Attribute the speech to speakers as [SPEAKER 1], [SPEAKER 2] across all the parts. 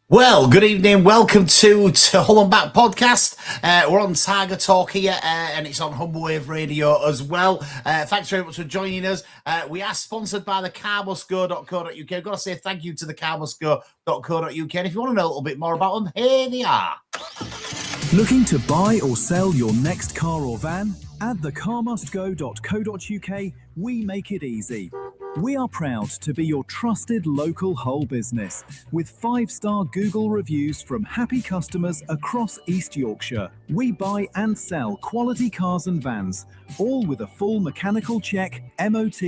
[SPEAKER 1] Well, good evening. Welcome to Hull and Back podcast. We're on Tiger Talk here, and it's on Humblewave Radio as well. Thanks very much for joining us. We are sponsored by the carmusgo.co.uk. I've got to say thank you to the carmusgo.co.uk. And if you want to know a little bit more about them, here they are.
[SPEAKER 2] Looking to buy or sell your next car or van? At thecarmustgo.co.uk, we make it easy. We are proud to be your trusted local Hull business with 5-star Google reviews from happy customers across East Yorkshire. We buy and sell quality cars and vans, all with a full mechanical check, MOT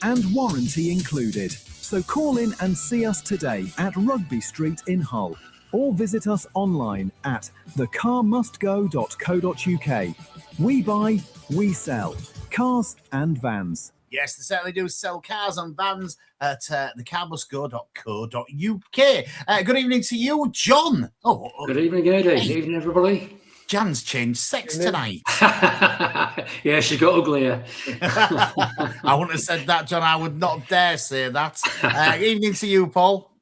[SPEAKER 2] and warranty included. So call in and see us today at Rugby Street in Hull, or visit us online at thecarmustgo.co.uk. We buy, we sell cars and vans.
[SPEAKER 1] Yes, they certainly do sell cars and vans at thecarmusgo.co.uk. Good evening to you, John.
[SPEAKER 3] Oh, good evening, Eddie. Good evening, everybody.
[SPEAKER 1] Jan's changed sex tonight.
[SPEAKER 3] Yeah, she got uglier.
[SPEAKER 1] I wouldn't have said that, John. I would not dare say that. Good evening to you, Paul.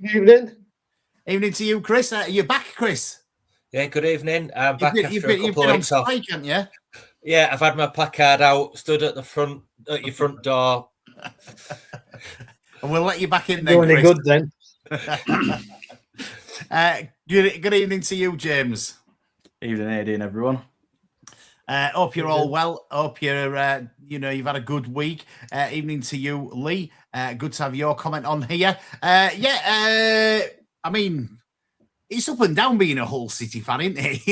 [SPEAKER 4] Good evening.
[SPEAKER 1] Evening to you, Chris. You're back, Chris.
[SPEAKER 5] Yeah, good evening. I'm back after a couple of weeks off.
[SPEAKER 1] Haven't you?
[SPEAKER 5] Yeah, I've had my placard out, stood at your front door.
[SPEAKER 1] And we'll let you back in then,
[SPEAKER 4] Doing
[SPEAKER 1] Chris.
[SPEAKER 4] Good then.
[SPEAKER 1] Good evening to you, James.
[SPEAKER 6] Evening, Eddie and everyone.
[SPEAKER 1] Hope you're all well. Hope you're, you've had a good week. Evening to you, Lee. Good to have your comment on here. I mean, it's up and down being a Hull City fan, isn't it?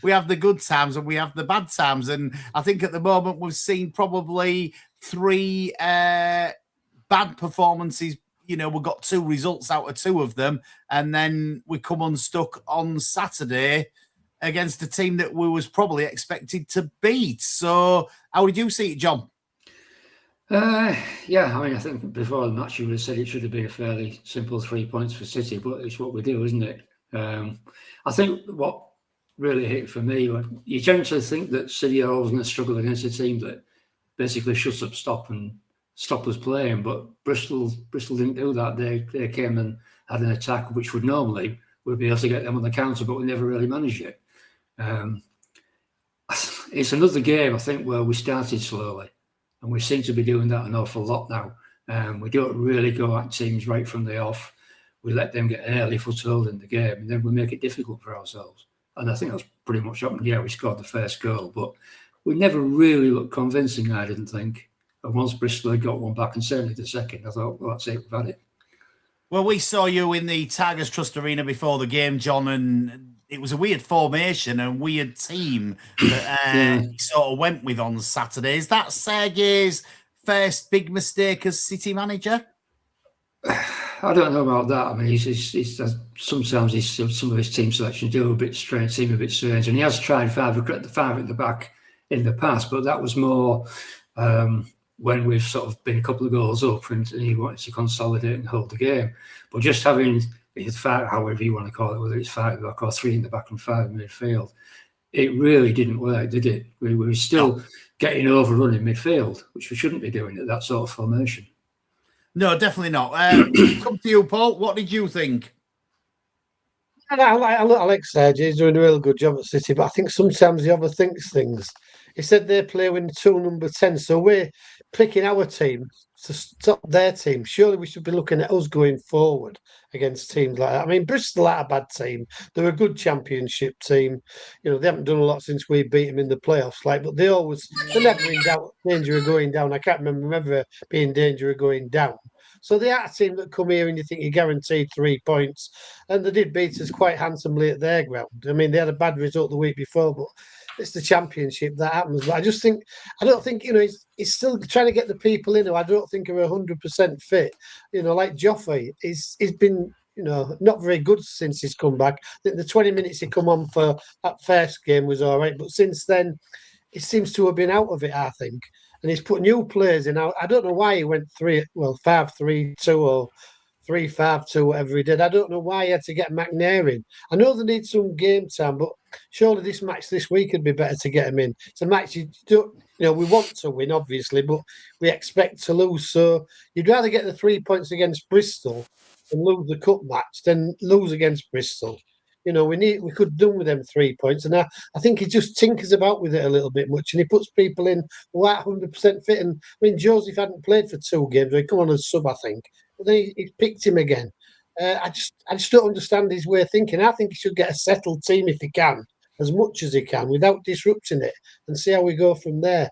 [SPEAKER 1] We have the good times and we have the bad times. And I think at the moment we've seen probably 3 bad performances. We got 2 results out of 2 of them. And then we come unstuck on Saturday against a team that we was probably expected to beat. So how did you see it, John?
[SPEAKER 3] I think before the match you would have said it should have been a fairly simple 3 points for City, but it's what we do, isn't it? I think what really hit for me, you generally think that City are always going to struggle against a team that basically shuts up stop us playing, but Bristol didn't do that. They came and had an attack which would normally we'd be able to get them on the counter, but we never really managed it. It's another game, I think, where we started slowly. And we seem to be doing that an awful lot now. We don't really go at teams right from the off. We let them get an early foothold in the game, and then we make it difficult for ourselves. And I think that's pretty much happened. Yeah, we scored the first goal, but we never really looked convincing, I didn't think. And once Bristol had got one back, and certainly the second, I thought, well, that's it, we've had it.
[SPEAKER 1] Well, we saw you in the Tigers Trust Arena before the game, John, and it was a weird formation and weird team that he sort of went with on Saturday. Is that Sergei's first big mistake as City manager?
[SPEAKER 3] I don't know about that. I mean, he's sometimes some of his team selections do a bit strange, seem a bit strange, and he has tried 5 at the back in the past, but that was more when we've sort of been a couple of goals up and he wanted to consolidate and hold the game. But just having his 5, however you want to call it, whether it's 5 at the back or 3 in the back and 5 in midfield, it really didn't work, did it? We were still getting overrun in midfield, which we shouldn't be doing at that sort of formation.
[SPEAKER 1] No, definitely not. Come to you, Paul. What did you think?
[SPEAKER 4] I like Sergio. He's doing a real good job at City, but I think sometimes he overthinks things. He said they play with 2 number 10, so we're picking our team to stop their team. Surely we should be looking at us going forward against teams like that. I mean, Bristol are a bad team. They're a good championship team. They haven't done a lot since we beat them in the playoffs, but they're never in danger of going down. I can't remember being in danger of going down. So they are a team that come here and you think you're guaranteed 3 points. And they did beat us quite handsomely at their ground. I mean, they had a bad result the week before, but it's the championship that happens. But I don't think, he's still trying to get the people in who I don't think are 100% fit. Like Joffrey, he's been, not very good since he's come back. I think the 20 minutes he come on for that first game was all right. But since then, he seems to have been out of it, I think. And he's put new players in. I don't know why he went 5-3-2 or 3-5-2, whatever he did. I don't know why he had to get McNair in. I know they need some game time, but surely this match this week would be better to get him in. It's a match you don't, we want to win, obviously, but we expect to lose. So you'd rather get the 3 points against Bristol and lose the cup match than lose against Bristol. We could do with them 3 points, and I think he just tinkers about with it a little bit much, and he puts people in who aren't 100% fit. And I mean, Joseph hadn't played for 2 games; he come on as sub, I think, but then he picked him again. I just don't understand his way of thinking. I think he should get a settled team if he can, as much as he can, without disrupting it, and see how we go from there.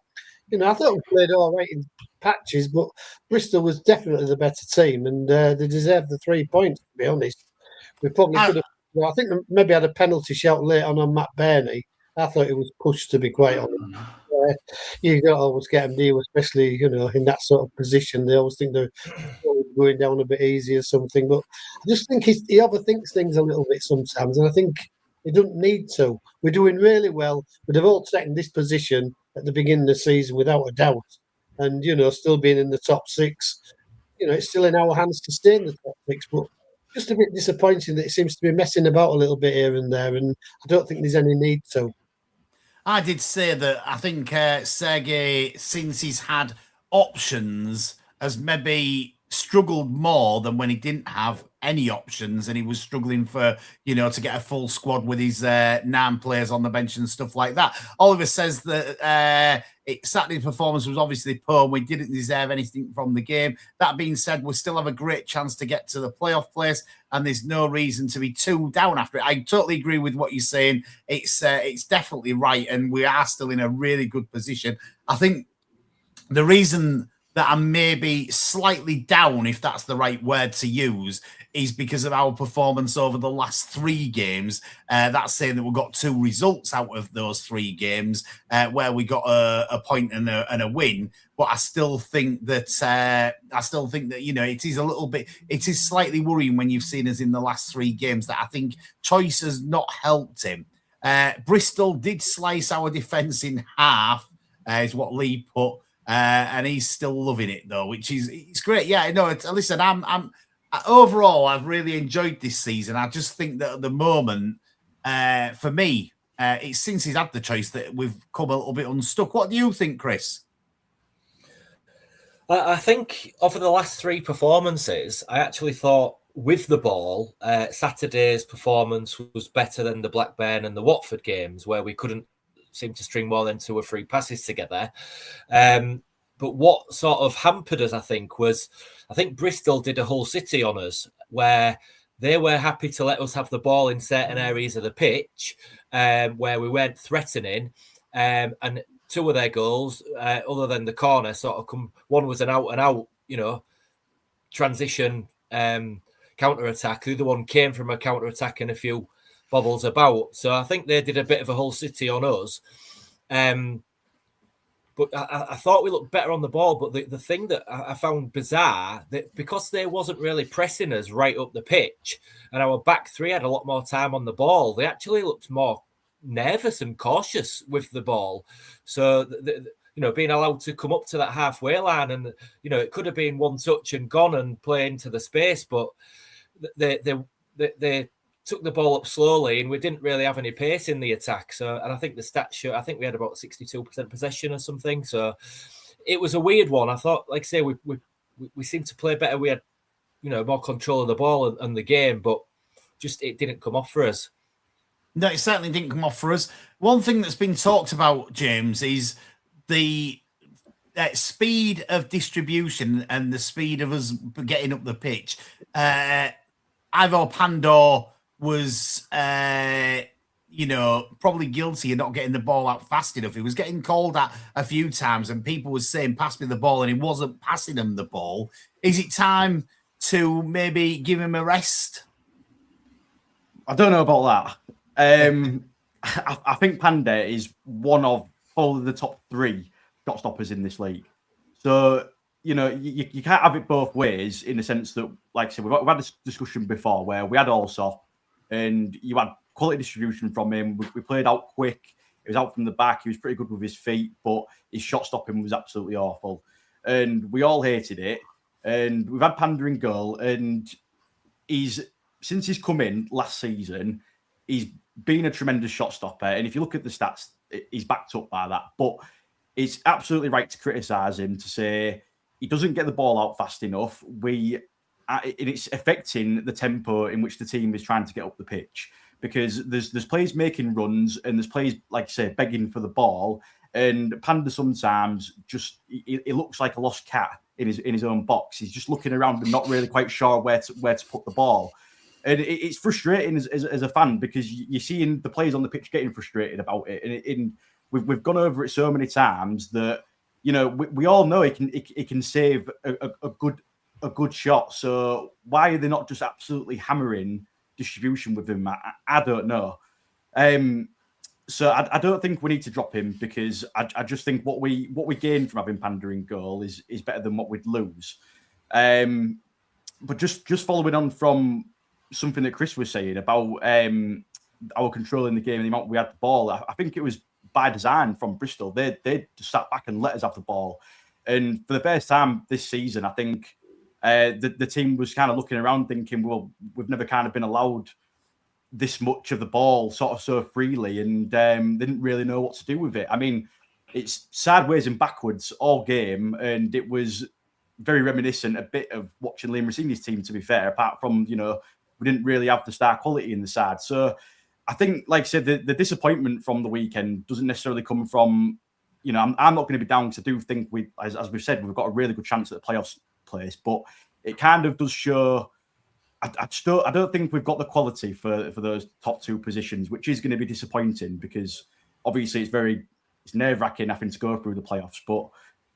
[SPEAKER 4] I thought we played all right in patches, but Bristol was definitely the better team, and they deserved the 3 points. To be honest, we probably could have. Well, I think they maybe had a penalty shout late on Matt Bairney. I thought it was pushed, to be quite honest. You don't always get them, do you? Especially in that sort of position. They always think they're going down a bit easy or something. But I just think he overthinks things a little bit sometimes, and I think he doesn't need to. We're doing really well. We'd have all taken this position at the beginning of the season without a doubt, and still being in the top 6. It's still in our hands to stay in the top 6, but just a bit disappointing that it seems to be messing about a little bit here and there, and I don't think there's any need to.
[SPEAKER 1] I did say that I think Sergei, since he's had options, has maybe struggled more than when he didn't have any options and he was struggling for, to get a full squad with his 9 players on the bench and stuff like that. Oliver says that Saturday's performance was obviously poor. We didn't deserve anything from the game. That being said, we still have a great chance to get to the playoff place, and there's no reason to be too down after it. I totally agree with what you're saying. It's definitely right, and we are still in a really good position. I think the reason that I'm maybe slightly down, if that's the right word to use, is because of our performance over the last 3 games. That's saying that we've got 2 results out of those 3 games, where we got a point and a win. But I still think that it is slightly worrying when you've seen us in the last 3 games that I think choice has not helped him. Bristol did slice our defence in half, is what Lee put. And he's still loving it though, which is it's great. Yeah, no. Listen, I'm overall I've really enjoyed this season. I just think that at the moment, for me, it's since he's had the choice that we've come a little bit unstuck. What do you think, Chris?
[SPEAKER 5] I think over the last 3 performances, I actually thought with the ball, Saturday's performance was better than the Blackburn and the Watford games where we couldn't seem to string more than 2 or 3 passes together. But what sort of hampered us, I think Bristol did a Hull City on us where they were happy to let us have the ball in certain areas of the pitch where we weren't threatening. And 2 of their goals, other than the corner, sort of one was an out, transition counter-attack. The other one came from a counter-attack and a few bobbles about. So I think they did a bit of a Hull City on us. But I thought we looked better on the ball. But the thing that I found bizarre, that because they wasn't really pressing us right up the pitch and our back 3 had a lot more time on the ball, they actually looked more nervous and cautious with the ball. So, being allowed to come up to that halfway line and, it could have been one touch and gone and play into the space, but they took the ball up slowly and we didn't really have any pace in the attack. So, and I think the stats show, I think we had about 62% possession or something. So it was a weird one. I thought, like I say, we seemed to play better. We had, more control of the ball and the game, but just it didn't come off for us.
[SPEAKER 1] No, it certainly didn't come off for us. One thing that's been talked about, James, is the speed of distribution and the speed of us getting up the pitch. Ivo Pandor was, probably guilty of not getting the ball out fast enough. He was getting called at a few times and people were saying, pass me the ball, and he wasn't passing him the ball. Is it time to maybe give him a rest?
[SPEAKER 6] I don't know about that. I think Panda is one of probably the top 3 shot stoppers in this league. So, you can't have it both ways in the sense that, like I said, we've had this discussion before where we had Allsop and you had quality distribution from him. We played out quick. He was out from the back. He was pretty good with his feet, but his shot stopping was absolutely awful. And we all hated it. And we've had Panda in goal, and since he's come in last season, he's been a tremendous shot stopper. And if you look at the stats, he's backed up by that. But it's absolutely right to criticise him, to say he doesn't get the ball out fast enough. It's affecting the tempo in which the team is trying to get up the pitch, because there's players making runs and there's players, like I say, begging for the ball. And Panda sometimes just he looks like a lost cat in his own box. He's just looking around and not really quite sure where to put the ball. And it's frustrating as a fan, because you're seeing the players on the pitch getting frustrated about it. And we've gone over it so many times that, you know, we all know he can save a good shot. So why are they not just absolutely hammering distribution with him? I don't know. So I don't think we need to drop him, because I just think what we gain from having Panda in goal is better than what we'd lose. But just following on from something that Chris was saying about our controlling the game and the amount we had the ball, I think it was by design from Bristol. They just sat back and let us have the ball. And for the first time this season, I think the team was kind of looking around thinking, well, we've never kind of been allowed this much of the ball sort of so freely, and didn't really know what to do with it. I mean, it's sideways and backwards all game, and it was very reminiscent a bit of watching Liam Rossini's team, to be fair, apart from, you know, we didn't really have the star quality in the side. So I think, like I said, the disappointment from the weekend doesn't necessarily come from, you know, I'm not going to be down, because I do think as we've said, we've got a really good chance at the playoffs place, but it kind of does show. I don't think we've got the quality for those top two positions, which is going to be disappointing, because obviously it's nerve-wracking having to go through the playoffs. But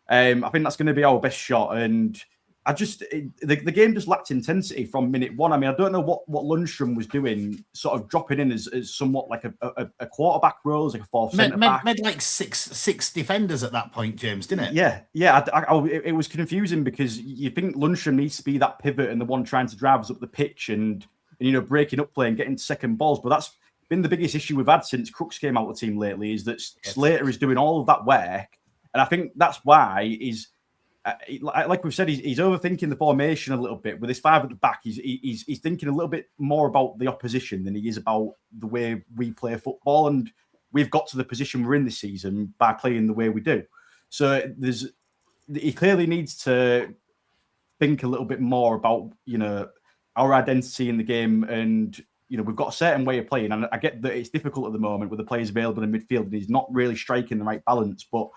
[SPEAKER 6] I think that's going to be our best shot. And the game just lacked intensity from minute one. I mean, I don't know what Lundstrom was doing, sort of dropping in as somewhat like a quarterback role, as like a fourth centre back.
[SPEAKER 1] Made like six defenders at that point, James, didn't it?
[SPEAKER 6] Yeah. It was confusing, because you think Lundstrom needs to be that pivot and the one trying to drive us up the pitch and you know, breaking up play and getting second balls. But that's been the biggest issue we've had since Crooks came out of the team lately, is that Slater is doing all of that work, and I think that's why he's. Like we've said, he's overthinking the formation a little bit with his five at the back. He's thinking a little bit more about the opposition than he is about the way we play football. And we've got to the position we're in this season by playing the way we do. So he clearly needs to think a little bit more about, you know, our identity in the game. And, you know, we've got a certain way of playing. And I get that it's difficult at the moment with the players available in midfield, and he's not really striking the right balance. But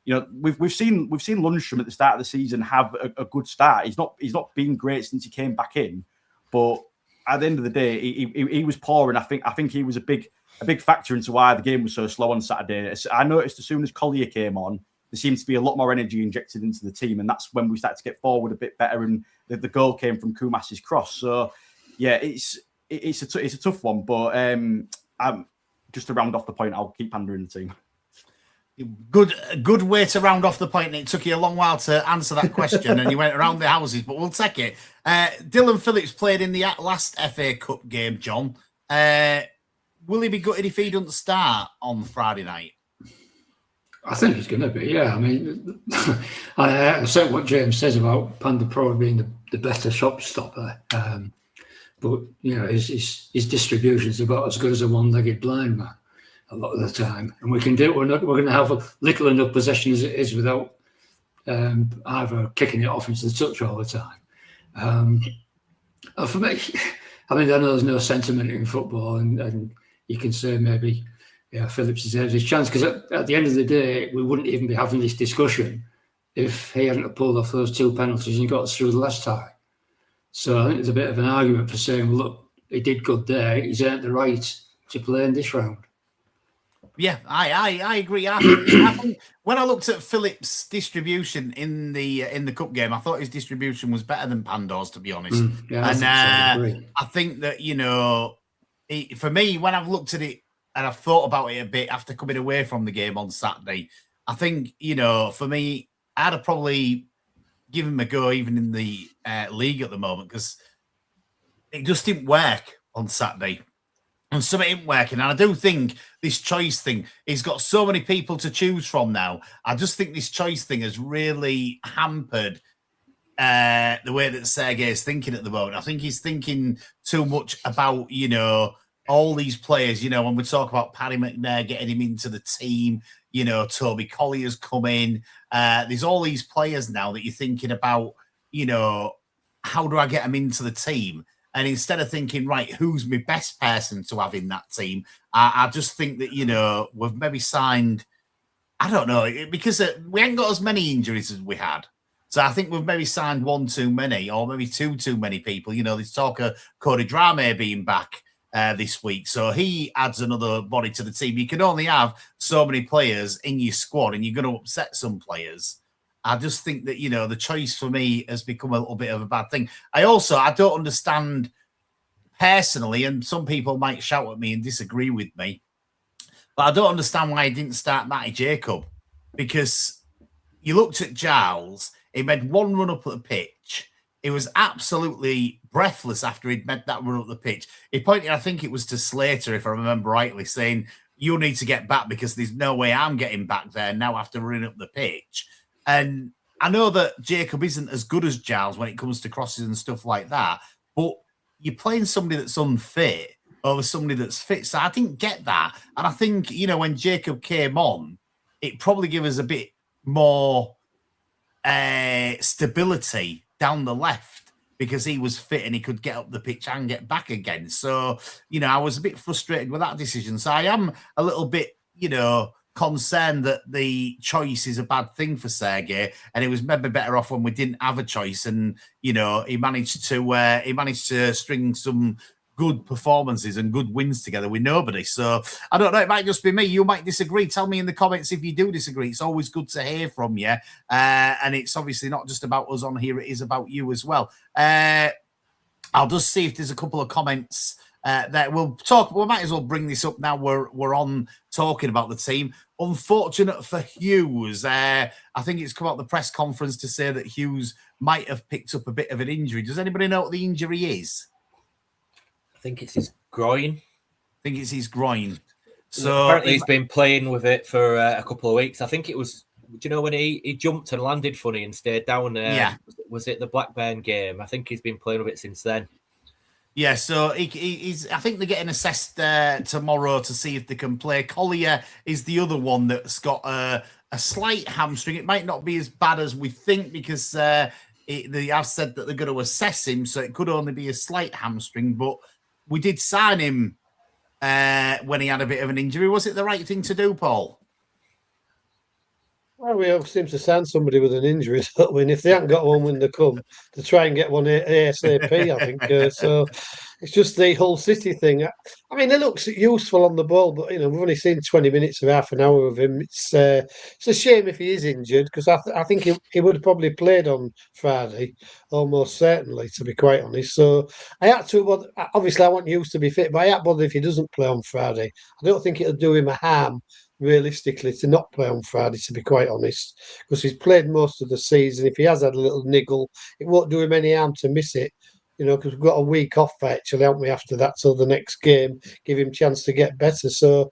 [SPEAKER 6] you know, we've seen Lundstrom at the start of the season have a good start. He's not been great since he came back in, but at the end of the day, he was poor, and I think he was a big factor into why the game was so slow on Saturday. I noticed as soon as Collier came on, there seems to be a lot more energy injected into the team, and that's when we started to get forward a bit better. And the goal came from Koumas's cross. So yeah, it's a tough one, but just to round off the point, I'll keep Panda in the team.
[SPEAKER 1] Good way to round off the point. And it took you a long while to answer that question, and you went around the houses, but we'll take it. Dylan Phillips played in the last FA Cup game, John. Will he be gutted if he doesn't start on Friday night?
[SPEAKER 3] I think he's going to be, yeah. I mean, I accept what James says about Panda probably being the better shot stopper. But, you know, his distribution's about as good as a one-legged blind man a lot of the time, and we can do it. We're going to have a little enough possession as it is without either kicking it off into the touch all the time. For me, I mean, I know there's no sentiment in football, and you can say maybe, yeah, Phillips deserves his chance, because at the end of the day, we wouldn't even be having this discussion if he hadn't pulled off those two penalties and got us through the last time. So I think there's a bit of an argument for saying, well, look, he did good there. He's earned the right to play in this round.
[SPEAKER 1] Yeah, I agree. I think when I looked at Phillips' distribution in the cup game, I thought his distribution was better than Pando's, to be honest. I think that, you know, for me, when I've looked at it and I've thought about it a bit after coming away from the game on Saturday, I think, you know, for me, I'd have probably given him a go even in the league at the moment, because it just didn't work on Saturday. And something ain't working. And I do think this choice thing, he's got so many people to choose from now. I just think this choice thing has really hampered the way that Sergei is thinking at the moment. I think he's thinking too much about, you know, all these players, when we talk about Paddy McNair, getting him into the team, Toby Collier's come in. There's all these players now that you're thinking about, how do I get them into the team? And instead of thinking, right, who's my best person to have in that team, I just think that, we've maybe signed, I don't know, because we ain't got as many injuries as we had. So I think we've maybe signed one too many, or maybe two too many people. There's talk of Cody Drame being back this week. So he adds another body to the team. You can only have so many players in your squad, and you're going to upset some players. I just think that, the choice for me has become a little bit of a bad thing. I don't understand personally, and some people might shout at me and disagree with me, but I don't understand why he didn't start Matty Jacob, because you looked at Giles, he made one run up at the pitch. He was absolutely breathless after he'd made that run up the pitch. He pointed, I think it was to Slater, if I remember rightly, saying, you need to get back because there's no way I'm getting back there now after running up the pitch. And I know that Jacob isn't as good as Giles when it comes to crosses and stuff like that, but you're playing somebody that's unfit over somebody that's fit. So I didn't get that. And I think, when Jacob came on, it probably gave us a bit more stability down the left because he was fit and he could get up the pitch and get back again. So, I was a bit frustrated with that decision. So I am a little bit, concerned that the choice is a bad thing for Sergei, and it was maybe better off when we didn't have a choice. And he managed to string some good performances and good wins together with nobody. So I don't know. It might just be me. You might disagree. Tell me in the comments if you do disagree. It's always good to hear from you. And it's obviously not just about us on here. It is about you as well. I'll just see if there's a couple of comments that we'll talk. We might as well bring this up now. We're on talking about the team. Unfortunate for Hughes. I think it's come out the press conference to say that Hughes might have picked up a bit of an injury. Does anybody know what the injury is?
[SPEAKER 5] I think it's his groin.
[SPEAKER 1] So
[SPEAKER 5] apparently he's been playing with it for a couple of weeks. I think it was, do you know when he jumped and landed funny and stayed down?
[SPEAKER 1] Yeah.
[SPEAKER 5] Was it the Blackburn game? I think he's been playing with it since then.
[SPEAKER 1] Yeah, so he's. I think they're getting assessed tomorrow to see if they can play. Collier is the other one that's got a slight hamstring. It might not be as bad as we think because they have said that they're going to assess him, so it could only be a slight hamstring. But we did sign him when he had a bit of an injury. Was it the right thing to do, Paul?
[SPEAKER 4] Well, we all seem to sign somebody with an injury, don't we? And if they haven't got one when they come, to try and get one ASAP, I think. So it's just the Hull City thing. I mean, it looks useful on the ball, but, we've only seen 20 minutes of half an hour of him. It's a shame if he is injured, because I think he would have probably played on Friday, almost certainly, to be quite honest. So I had to, obviously, I want Hughes to be fit, but I had bother if he doesn't play on Friday. I don't think it'll do him a harm realistically to not play on Friday, to be quite honest, because he's played most of the season. If he has had a little niggle, it won't do him any harm to miss it, because we've got a week off actually, haven't we, after that, till the next game, give him a chance to get better. So,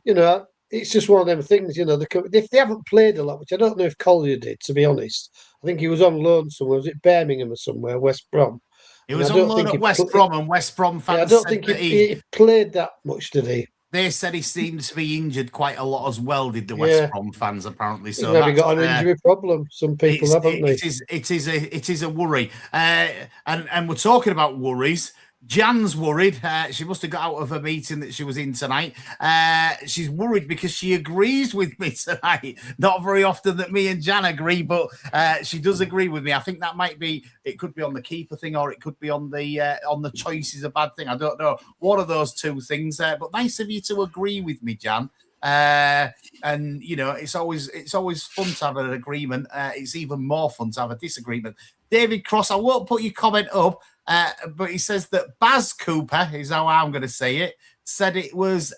[SPEAKER 4] it's just one of them things, if they haven't played a lot, which I don't know if Collier did, to be honest. I think he was on loan somewhere. Was it Birmingham or somewhere, West Brom?
[SPEAKER 1] He was on loan at West Brom, and West Brom fans.
[SPEAKER 4] I don't think he played that much, did he?
[SPEAKER 1] They said he seemed to be injured quite a lot as well, did the West Brom fans, apparently. So
[SPEAKER 4] maybe got an injury problem. Some people haven't they?
[SPEAKER 1] It is a worry. And we're talking about worries. Jan's worried. She must have got out of a meeting that she was in tonight. She's worried because she agrees with me tonight. Not very often that me and Jan agree, but she does agree with me. I think that might be. It could be on the keeper thing, or it could be on the choice is a bad thing. I don't know. One of those two things. But nice of you to agree with me, Jan. And it's always fun to have an agreement. It's even more fun to have a disagreement. David Cross, I won't put your comment up. But he says that Baz Cooper, is how I'm going to say it, said it was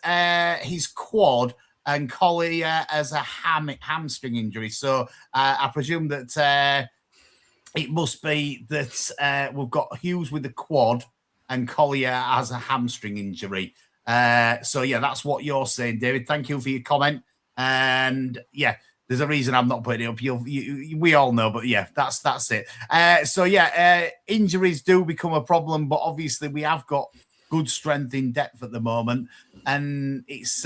[SPEAKER 1] his quad and Collier as a hamstring injury. So I presume that it must be that we've got Hughes with the quad and Collier as a hamstring injury. So, yeah, that's what you're saying, David. Thank you for your comment. And, yeah, there's a reason I'm not putting it up. We all know, but yeah, that's it. So yeah, injuries do become a problem, but obviously we have got good strength in depth at the moment, and it's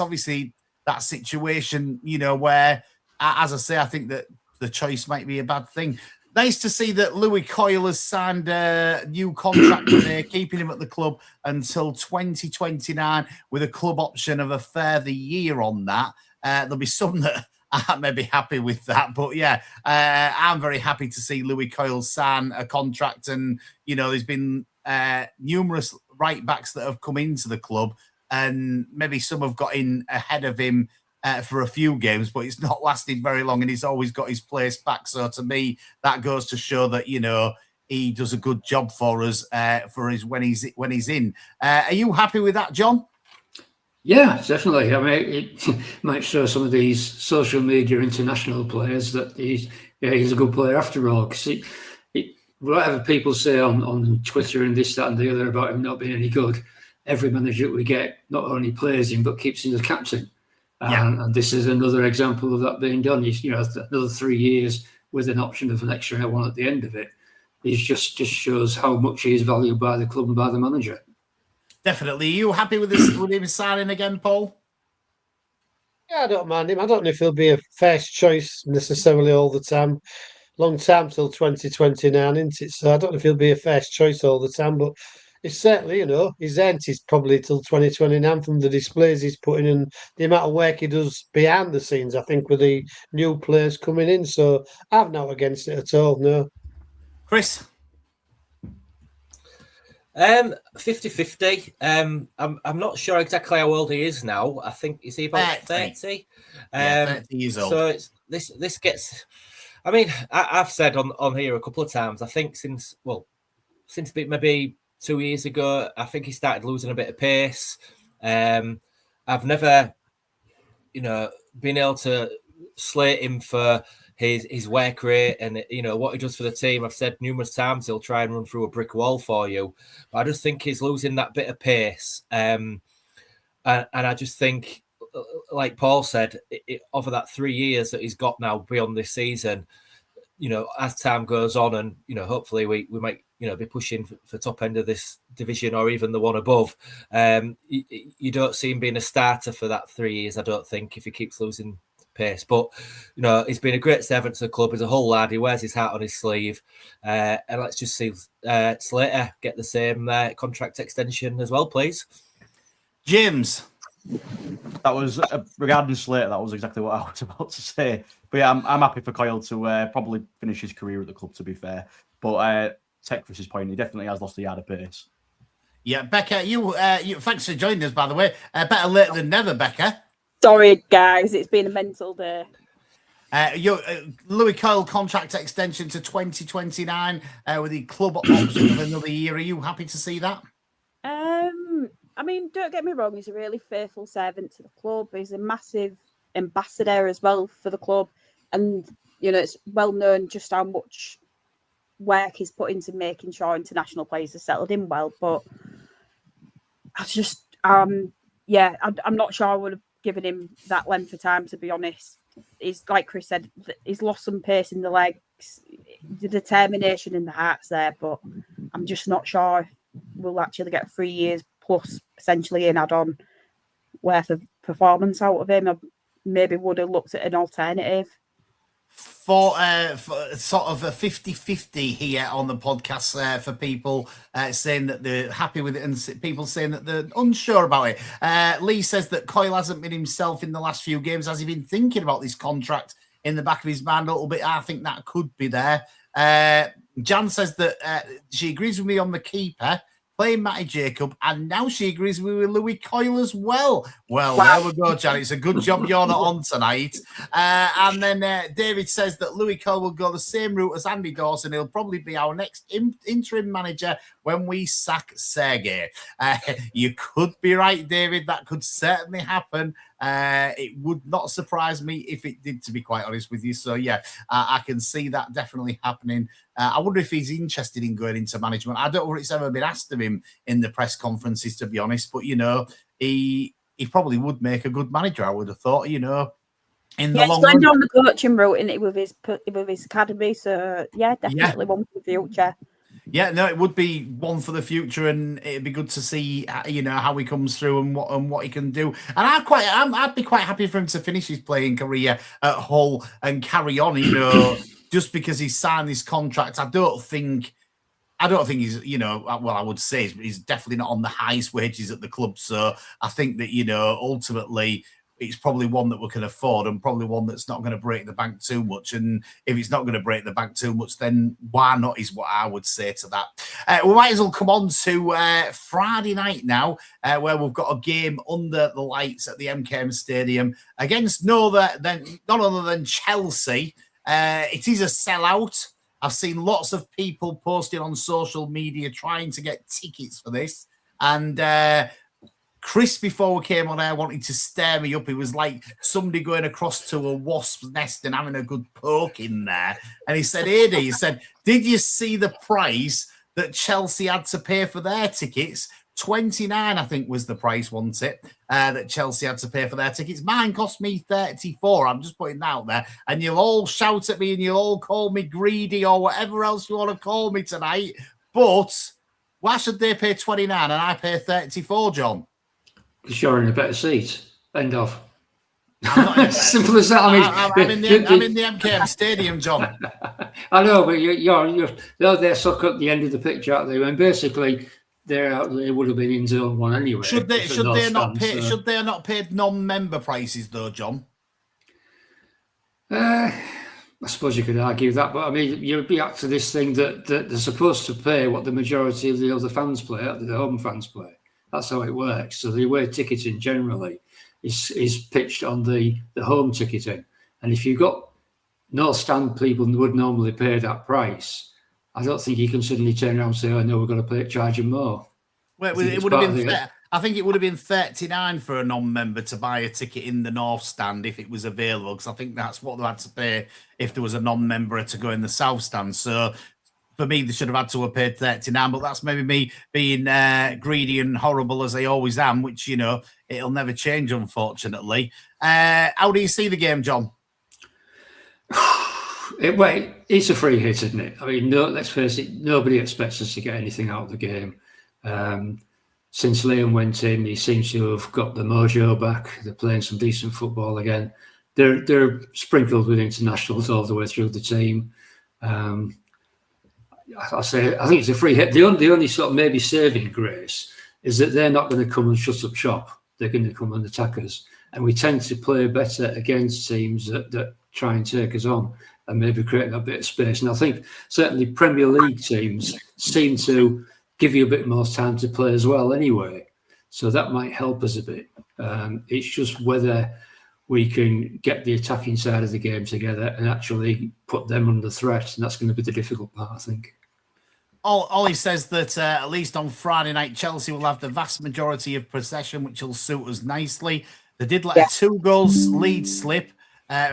[SPEAKER 1] obviously that situation, where, as I say, I think that the choice might be a bad thing. Nice to see that Louis Coyle has signed a new contract today, keeping him at the club until 2029 with a club option of a further year on that. There'll be some that aren't maybe happy with that, but yeah, I'm very happy to see Louis Coyle sign a contract. And, there's been numerous right backs that have come into the club, and maybe some have got in ahead of him for a few games, but it's not lasted very long, and he's always got his place back. So to me, that goes to show that he does a good job for us when he's in. Are you happy with that, John?
[SPEAKER 3] Yeah, definitely. I mean, it might show some of these social media international players that he's a good player after all. Because whatever people say on Twitter and this, that, and the other about him not being any good, every manager that we get not only plays him but keeps him as captain. And this is another example of that being done. Another 3 years with an option of an extra one at the end of it. It just shows how much he is valued by the club and by the manager.
[SPEAKER 1] Definitely. Are you happy with him signing again, Paul?
[SPEAKER 4] Yeah, I don't mind him. I don't know if he'll be a first choice necessarily all the time. Long time till 2029, isn't it? So I don't know if he'll be a first choice all the time, but it's certainly, his earned is probably till 2029 from the displays he's putting in, the amount of work he does behind the scenes, I think, with the new players coming in. So I'm not against it at all, no.
[SPEAKER 1] Chris?
[SPEAKER 5] 50-50. I'm not sure exactly how old he is now. I think is he about 30?
[SPEAKER 1] 30 years old.
[SPEAKER 5] So this gets. I mean, I've said on here a couple of times. I think since maybe 2 years ago, I think he started losing a bit of pace. I've never, been able to slate him for his work rate and what he does for the team. I've said numerous times he'll try and run through a brick wall for you, but I just think he's losing that bit of pace. And I just think, like Paul said, over that 3 years that he's got now beyond this season, as time goes on, and hopefully we might be pushing for top end of this division or even the one above. You don't see him being a starter for that 3 years, I don't think, if he keeps losing pace. But he's been a great servant to the club. He's a whole lad. He wears his heart on his sleeve, and let's just see Slater get the same contract extension as well, please.
[SPEAKER 1] James?
[SPEAKER 6] That was regarding Slater. That was exactly what I was about to say. But yeah, I'm happy for Coyle to probably finish his career at the club, to be fair. But take Chris's point, he definitely has lost a yard of pace.
[SPEAKER 1] Yeah, Becca, you thanks for joining us, by the way. Better late than never, Becca.
[SPEAKER 7] Sorry, guys, it's been a mental day.
[SPEAKER 1] Your Louis Coyle contract extension to 2029 with the club option of another year. Are you happy to see that?
[SPEAKER 7] I mean, don't get me wrong, he's a really faithful servant to the club. He's a massive ambassador as well for the club. And, it's well known just how much work he's put into making sure international players are settled in well. But I just, I'm not sure I would have given him that length of time, to be honest. He's, like Chris said, he's lost some pace in the legs, the determination in the heart's there, but I'm just not sure we'll actually get 3 years plus potentially an add-on worth of performance out of him. I maybe would have looked at an alternative.
[SPEAKER 1] For sort of a 50-50 here on the podcast for people saying that they're happy with it and people saying that they're unsure about it. Lee says that Coyle hasn't been himself in the last few games. Has he been thinking about this contract in the back of his mind a little bit? I think that could be there. Jan says that she agrees with me on the keeper, playing Matty Jacob, and now she agrees with Louis Coyle as well. Well, there we go, Jan. It's a good job you're not on tonight. And then David says that Louis Coyle will go the same route as Andy Dawson. He'll probably be our next interim manager when we sack Sergei. You could be right, David. That could certainly happen. It would not surprise me if it did, to be quite honest with you. So, yeah, I can see that definitely happening. I wonder if he's interested in going into management. I don't know if it's ever been asked of him in the press conferences, to be honest. But, he probably would make a good manager, I would have thought, in the long run.
[SPEAKER 7] He's going down the coaching route, isn't it, with his academy. So, yeah, definitely one for the future.
[SPEAKER 1] Yeah, no, it would be one for the future, and it'd be good to see, how he comes through and what he can do. And I'd be quite happy for him to finish his playing career at Hull and carry on. Just because he's signed this contract, I don't think he's, I would say he's definitely not on the highest wages at the club. So I think that, ultimately it's probably one that we can afford and probably one that's not going to break the bank too much. And if it's not going to break the bank too much, then why not is what I would say to that. We might as well come on to Friday night now, where we've got a game under the lights at the MKM Stadium against none other than Chelsea. It is a sellout. I've seen lots of people posting on social media trying to get tickets for this. And Chris, before we came on air, wanted to stare me up. It was like somebody going across to a wasp's nest and having a good poke in there. And he said, he said, did you see the price that Chelsea had to pay for their tickets? 29, I think, was the price, wasn't it? That Chelsea had to pay for their tickets. Mine cost me 34. I'm just putting that out there. And you'll all shout at me and you'll all call me greedy or whatever else you want to call me tonight. But why should they pay 29 and I pay 34, John?
[SPEAKER 3] Because you're in a better seat. End of. Simple as that.
[SPEAKER 1] I'm in the MKM Stadium, John.
[SPEAKER 3] I know, but they're there stuck at the end of the pitch, aren't they? And basically, they would have been in zone one anyway.
[SPEAKER 1] Should they not paid non-member prices though, John?
[SPEAKER 3] I suppose you could argue that, but I mean, you'd be back to this thing that they're supposed to pay what the majority of the other fans play, the home fans play. That's how it works. So the away ticketing generally is pitched on the home ticketing. And if you've got no stand people who would normally pay that price, I don't think you can suddenly turn around and say, oh, no, we're going to charge them more.
[SPEAKER 1] Well, it would have been I think it would have been 39 for a non-member to buy a ticket in the North Stand if it was available, because I think that's what they had to pay if there was a non-member to go in the South Stand. So for me, they should have had to have paid 39, but that's maybe me being greedy and horrible as I always am, which, it'll never change, unfortunately. How do you see the game, John?
[SPEAKER 3] It's a free hit, isn't it? I mean, let's face it, nobody expects us to get anything out of the game. Since Liam went in, he seems to have got the mojo back. They're playing some decent football again. They're sprinkled with internationals all the way through the team. I think it's a free hit. The only sort of maybe saving grace is that they're not going to come and shut up shop. They're going to come and attack us. And we tend to play better against teams that try and take us on and maybe create a bit of space. And I think certainly Premier League teams seem to give you a bit more time to play as well anyway. So that might help us a bit. It's just whether we can get the attacking side of the game together and actually put them under threat. And that's going to be the difficult part, I think.
[SPEAKER 1] Ollie says that at least on Friday night, Chelsea will have the vast majority of possession, which will suit us nicely. They did let a 2-goal lead slip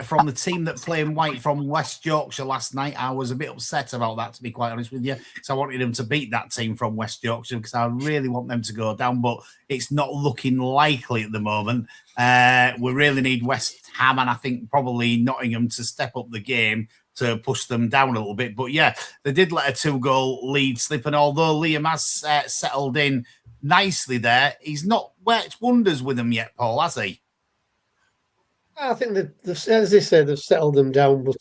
[SPEAKER 1] from the team that played in white from West Yorkshire last night. I was a bit upset about that, to be quite honest with you, because I wanted them to beat that team from West Yorkshire because I really want them to go down, but it's not looking likely at the moment. We really need West Ham and I think probably Nottingham to step up the game to push them down a little bit. But yeah, they did let a 2-goal lead slip. And although Liam has settled in nicely there, he's not worked wonders with them yet, Paul, has he?
[SPEAKER 4] I think that, as they say, they've settled them down. But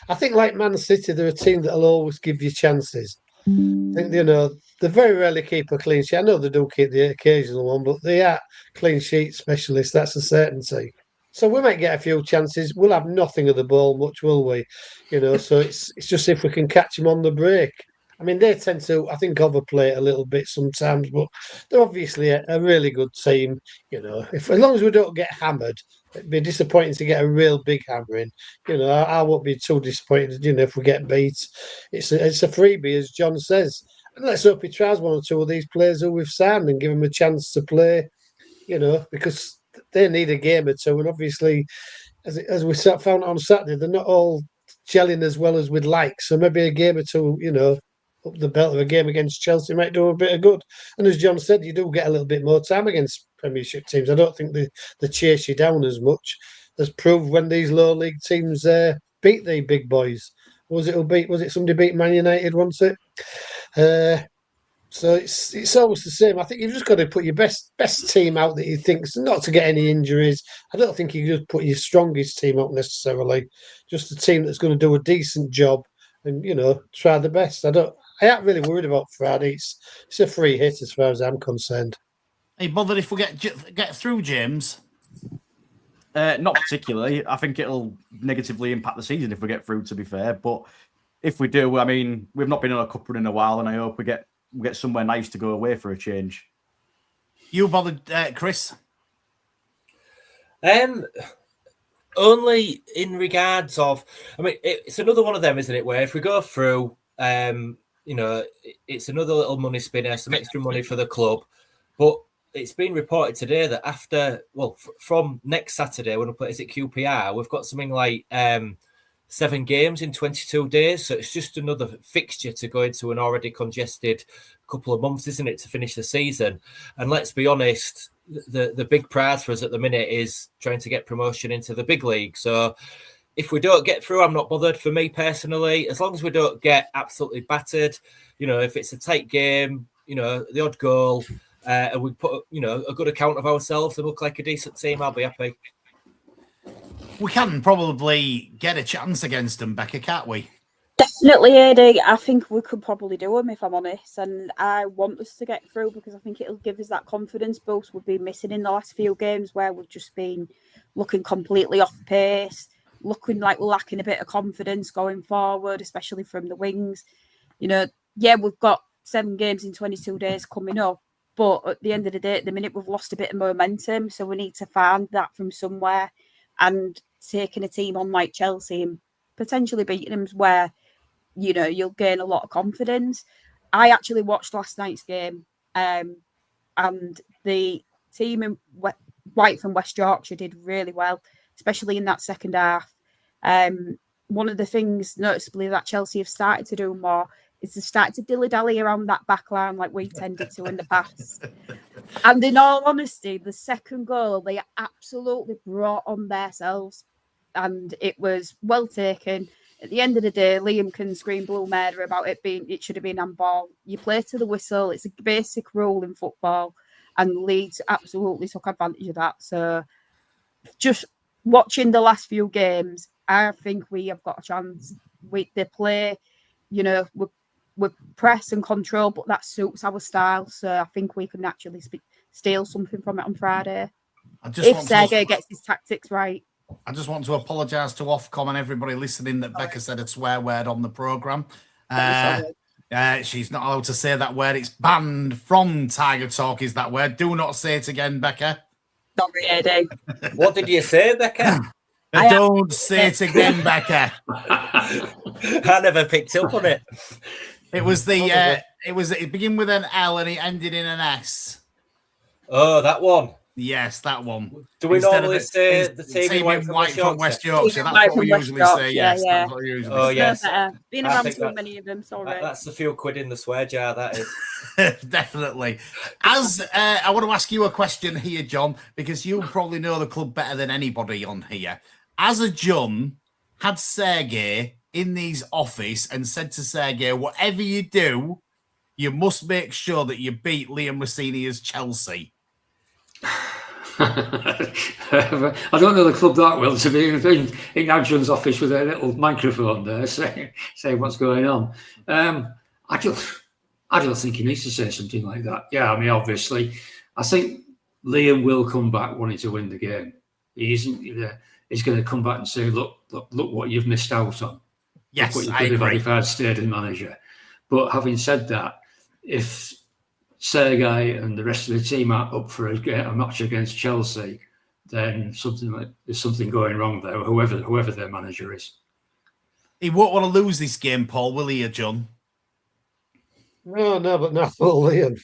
[SPEAKER 4] I think, like Man City, they're a team that'll always give you chances. I think, they very rarely keep a clean sheet. I know they do keep the occasional one, but they are clean sheet specialists. That's a certainty. So we might get a few chances. We'll have nothing of the ball much, will we? So it's just if we can catch them on the break. I mean, they tend to, I think, overplay it a little bit sometimes, but they're obviously a really good team. As long as we don't get hammered, it'd be disappointing to get a real big hammering. I won't be too disappointed, if we get beat. It's a freebie, as John says. And let's hope he tries one or two of these players who we've signed and give them a chance to play, because they need a game or two. And obviously, as we found on Saturday, they're not all gelling as well as we'd like. So maybe a game or two, up the belt of a game against Chelsea might do a bit of good. And as John said, you do get a little bit more time against Premiership teams. I don't think they chase you down as much as proved when these low league teams beat the big boys. Was it somebody beat Man United, wasn't it? So it's always the same. I think you've just got to put your best team out that you think's not to get any injuries. I don't think you just put your strongest team out necessarily. Just a team that's going to do a decent job and try the best. I ain't really worried about Friday. It's a free hit as far as I'm concerned.
[SPEAKER 1] Are you bothered if we get through, James?
[SPEAKER 6] Not particularly. I think it'll negatively impact the season if we get through, to be fair. But if we do, I mean, we've not been on a cup run in a while, and I hope we get somewhere nice to go away for a change.
[SPEAKER 1] You bothered, Chris?
[SPEAKER 5] Only in regards of, I mean, it's another one of them, isn't it? Where if we go through, it's another little money spinner, some extra money for the club. But it's been reported today that from next Saturday when we play, is it QPR? We've got something like 7 games in 22 days. So it's just another fixture to go into an already congested couple of months, isn't it, to finish the season? And let's be honest, the big prize for us at the minute is trying to get promotion into the big league. So if we don't get through, I'm not bothered. For me personally, as long as we don't get absolutely battered, if it's a tight game, the odd goal, and we put a good account of ourselves and look like a decent team, I'll be happy.
[SPEAKER 1] We can probably get a chance against them, Becca, can't we?
[SPEAKER 7] Definitely, AD. I think we could probably do them, if I'm honest. And I want us to get through because I think it'll give us that confidence boost we've been missing in the last few games where we've just been looking completely off pace, looking like we're lacking a bit of confidence going forward, especially from the wings. We've got 7 games in 22 days coming up. But at the end of the day, at the minute, we've lost a bit of momentum. So we need to find that from somewhere. And taking a team on like Chelsea and potentially beating them where, you'll gain a lot of confidence. I actually watched last night's game and the team in White from West Yorkshire did really well, especially in that second half. One of the things noticeably that Chelsea have started to do more is to start to dilly-dally around that back line like we tended to in the past. And in all honesty, the second goal, they absolutely brought on themselves. And it was well taken. At the end of the day, Liam can scream blue murder about it should have been handball. You play to the whistle. It's a basic rule in football. And Leeds absolutely took advantage of that. So just watching the last few games, I think we have got a chance. They play, with press and control, but that suits our style. So I think we can actually steal something from it on Friday. If Sergei gets his tactics right.
[SPEAKER 1] I just want to apologise to Ofcom and everybody listening that Becca said a swear word on the programme. She's not allowed to say that word. It's banned from Tiger Talk, is that word. Do not say it again, Becca.
[SPEAKER 7] Sorry, Eddie.
[SPEAKER 5] What did you say, Becca?
[SPEAKER 1] Don't say it again, Becca.
[SPEAKER 5] I never picked up on it.
[SPEAKER 1] It was it began with an L and it ended in an S.
[SPEAKER 5] Oh, that one.
[SPEAKER 1] Yes, that one.
[SPEAKER 5] Do we normally say the team in White from West Yorkshire?
[SPEAKER 1] That's what we usually say. Yes, that's what we usually say.
[SPEAKER 5] Yes.
[SPEAKER 7] Been around too many of them, sorry.
[SPEAKER 5] That's the few quid in the swear jar, that is.
[SPEAKER 1] Definitely. As I want to ask you a question here, John, because you probably know the club better than anybody on here. As a John had Sergei in his office and said to Sergei, whatever you do, you must make sure that you beat Liam Rossini's Chelsea.
[SPEAKER 3] I don't know the club that well to be in Adrian's office with a little microphone there saying what's going on. I don't think he needs to say something like that. Yeah, I mean, obviously, I think Liam will come back wanting to win the game. He isn't. He's going to come back and say, look what you've missed out on.
[SPEAKER 1] Yes,
[SPEAKER 3] look what you
[SPEAKER 1] I
[SPEAKER 3] could have
[SPEAKER 1] agree.
[SPEAKER 3] had if I'd stayed in manager. But having said that, if Sergei and the rest of the team are up for a match against Chelsea, then there's something going wrong there, whoever their manager is.
[SPEAKER 1] He won't want to lose this game, Paul, will he, John?
[SPEAKER 4] No, but not for Liam.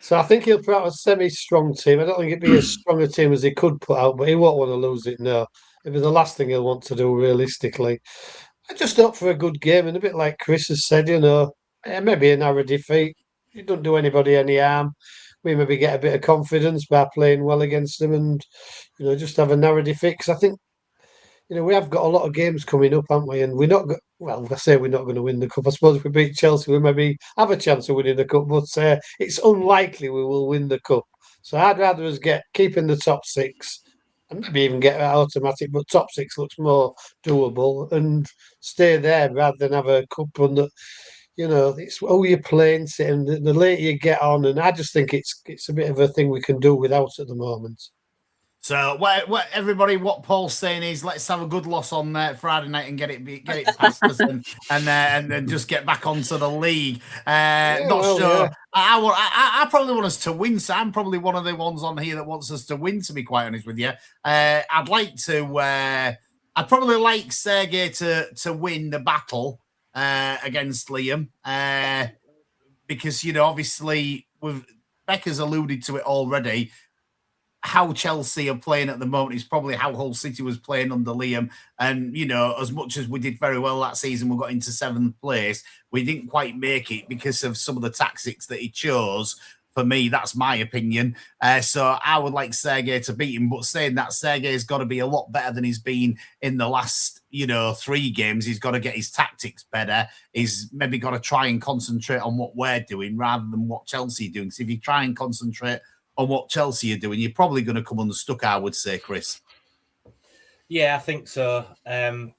[SPEAKER 4] So I think he'll put out a semi-strong team. I don't think it'd be as strong a team as he could put out, but he won't want to lose it, no. It'd be the last thing he'll want to do, realistically. I just hope for a good game, and a bit like Chris has said, maybe a narrow defeat. It doesn't do anybody any harm. We maybe get a bit of confidence by playing well against them and, just have a narrow defeat. Because I think, we have got a lot of games coming up, haven't we? And we're well, I say we're not going to win the cup. I suppose if we beat Chelsea, we maybe have a chance of winning the cup, but it's unlikely we will win the cup. So I'd rather us keep in the top six and maybe even get automatic, but top six looks more doable and stay there rather than have a cup run that, it's who you're playing, and the later you get on, and I just think it's a bit of a thing we can do without at the moment.
[SPEAKER 1] So, what Paul's saying is, let's have a good loss on Friday night and get it past us, and then just get back onto the league. Not sure. Yeah. I probably want us to win. So I'm probably one of the ones on here that wants us to win. To be quite honest with you, I'd like to. I'd probably like Sergei to win the battle against Liam, because obviously Becca's alluded to it already. How Chelsea are playing at the moment is probably how Hull City was playing under Liam. And, as much as we did very well that season, we got into 7th place, we didn't quite make it because of some of the tactics that he chose. For me, that's my opinion. So I would like Sergei to beat him. But saying that, Sergei's got to be a lot better than he's been in the last, 3 games. He's got to get his tactics better. He's maybe got to try and concentrate on what we're doing rather than what Chelsea are doing. So if you try and concentrate on what Chelsea are doing, you're probably going to come unstuck, I would say, Chris.
[SPEAKER 5] Yeah, I think so. We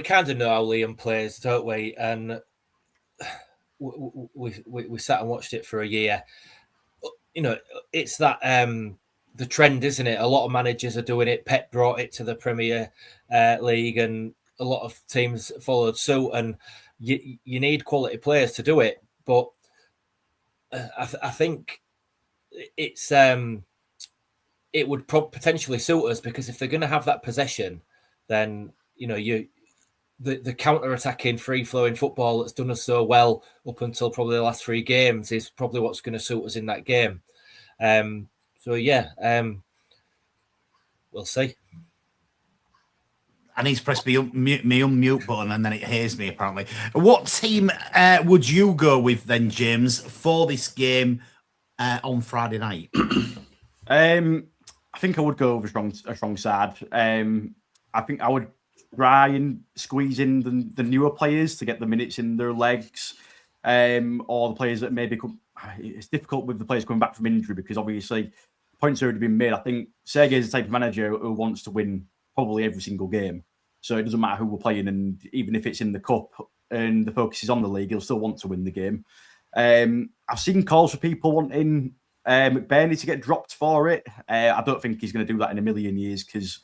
[SPEAKER 5] kind of know how Liam plays, don't we? And we sat and watched it for a year. It's that the trend, isn't it? A lot of managers are doing it. Pep brought it to the Premier League, and a lot of teams followed suit. And you need quality players to do it, but I think it's it would potentially suit us, because if they're going to have that possession, then the counter-attacking, free-flowing football that's done us so well up until probably the last 3 games is probably what's going to suit us in that game. We'll see.
[SPEAKER 1] I need to press my unmute button, and then it hears me, apparently. What team would you go with then, James, for this game on Friday night?
[SPEAKER 6] I think I would go with a strong side. I think I would try and squeeze in the newer players to get the minutes in their legs, or the players that maybe it's difficult with the players coming back from injury, because obviously points have already been made. I think Sergei is the type of manager who wants to win probably every single game. So it doesn't matter who we're playing, and even if it's in the cup and the focus is on the league, he'll still want to win the game. I've seen calls for people wanting McBurney to get dropped for it. I don't think he's going to do that in a million years, because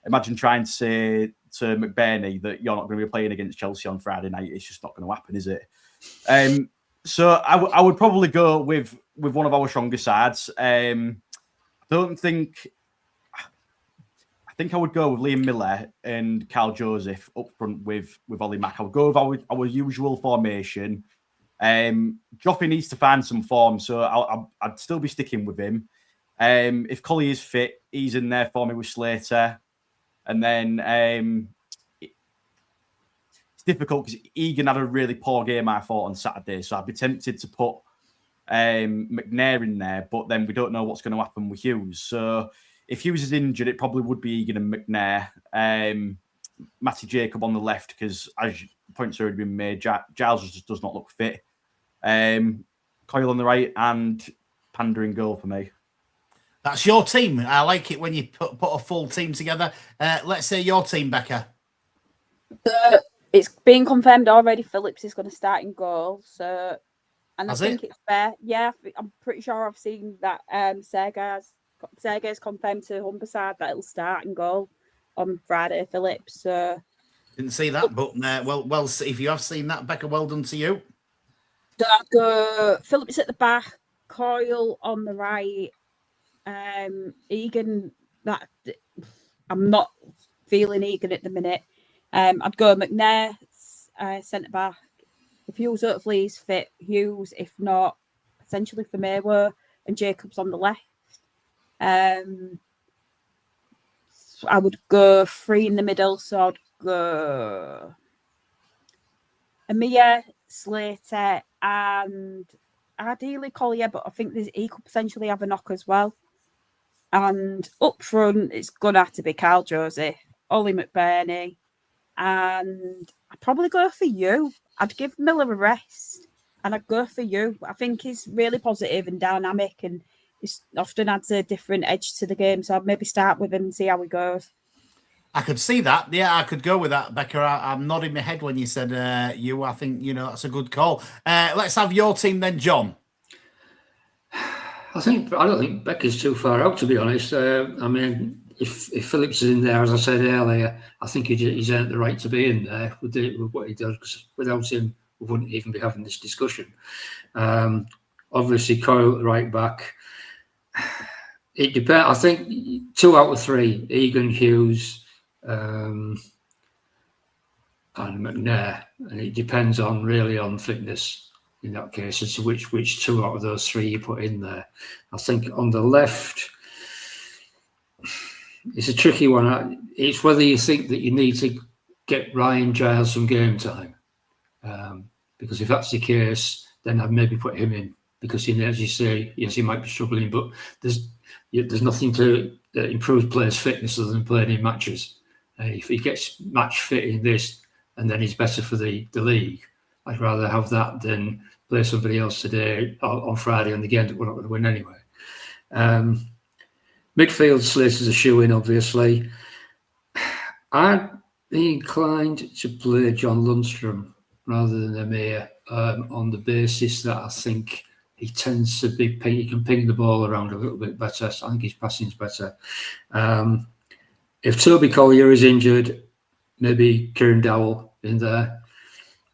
[SPEAKER 6] imagine trying to say to McBurney that you're not going to be playing against Chelsea on Friday night. It's just not going to happen, is it? So I would probably go with one of our stronger sides. I think I would go with Liam Miller and Carl Joseph up front with Ollie Mack. I would go with our usual formation. Joffrey needs to find some form, so I'd still be sticking with him. If Coyle is fit, he's in there for me with Slater. And then it's difficult because Egan had a really poor game, I thought, on Saturday. So I'd be tempted to put McNair in there, but then we don't know what's going to happen with Hughes. So if Hughes is injured, it probably would be Egan and McNair. Matty Jacob on the left, because as points already been made, Giles just does not look fit. Coyle on the right, and Panda in goal for me.
[SPEAKER 1] That's your team. I like it when you put a full team together. Let's say your team, Becca.
[SPEAKER 7] It's been confirmed already. Phillips is going to start in goal. So, and
[SPEAKER 1] Has
[SPEAKER 7] I think it's fair. Yeah, I'm pretty sure I've seen that Sergei's confirmed to Humberside that it'll start in goal on Friday. Phillips. So
[SPEAKER 1] didn't see that, but well, if you have seen that, Becca, well done to you.
[SPEAKER 7] So I'd go Phillips at the back, Coyle on the right. Egan, that I'm not feeling Egan at the minute. I'd go McNair centre back. If Hughes hopefully is fit, Hughes. If not, potentially for Mayweather, and Jacobs on the left. I would go 3 in the middle, so I'd go Amir, Slater, and ideally Collier, but I think he could potentially have a knock as well. And up front, it's going to have to be Carl Joseph, Ollie McBurney, and I'd probably go for you. I'd give Miller a rest, and I'd go for you. I think he's really positive and dynamic, and he often adds a different edge to the game. So I'd maybe start with him and see how he goes.
[SPEAKER 1] I could see that. Yeah, I could go with that, Becca. I'm nodding my head when you said you. I think, that's a good call. Let's have your team then, John.
[SPEAKER 3] I don't think Becca's too far out, to be honest. I mean, if Phillips is in there, as I said earlier, I think he's earned the right to be in there with what he does. Because without him, we wouldn't even be having this discussion. Obviously, Coyle at right back. It depends. I think 2 out of 3, Egan, Hughes, and McNair, and it depends really on fitness in that case as to which 2 out of those 3 you put in there. I think on the left, it's a tricky one. It's whether you think that you need to get Ryan Giles some game time, because if that's the case, then I'd maybe put him in, because as you say, yes, he might be struggling, but there's nothing to improve players' fitness other than playing in matches. If he gets match fit in this, and then he's better for the league, I'd rather have that than play somebody else today on Friday on the game that we're not going to win anyway. Midfield Slater's is a shoe-in, obviously. I'd be inclined to play John Lundstrom rather than Amir on the basis that I think he tends to be he can ping the ball around a little bit better. So I think his passing's better. If Toby Collier is injured, maybe Kieran Dowell in there.